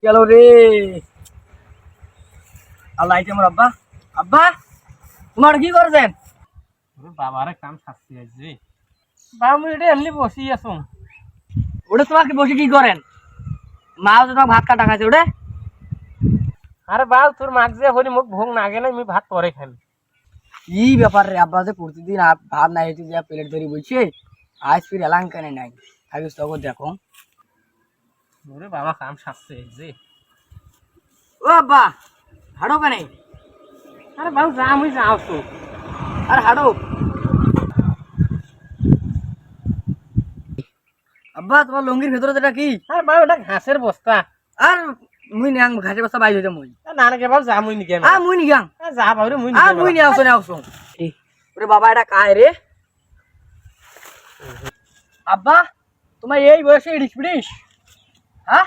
গেল রে। আল্লাহ আইতে আমার আব্বা। আব্বা তোমার কি করছেন? বাবারে কাম শাস্তি আছে বাবা মুই এটা এমনি বসি আছো। ওটা তোমাকে বসে কি করেন? মাও তো তোমাকে ভাত কাটা খাইছে ওটা। আরে বাল তোর মাক যে হলি মোক ভোগ না গেলে আমি ভাত পরে খাই। কি ব্যাপার রে আব্বা, যে প্রতিদিন ভাত নাই হইতে যা প্লেট ধরি বলছে, আজ ফির এলাম কেন নাই? থাকিস তখন দেখো। ওরে বাবা কাম শাস্তি আছে। ও আব্বা হাঁটো কেন? আরে বাবু যা মুই যাও তো। আরে হাঁটো। আব্বা তোমার লঙ্গির ভেতরে এটা কি? আরে বাবু এটা ঘাসের বস্তা। আর মুই নিয়াং ঘাসের বস্তা বাইর হইতে মুই। না নাকি বাবু যা মুই নিকে মুই নিগাং। যা বাবু রে মুই মুই নিয়ে আসো আসো। ওরে বাবা এটা কায় রে? আব্বা তোমার এই বয়সে ইডিস পিডিস? হ্যাঁ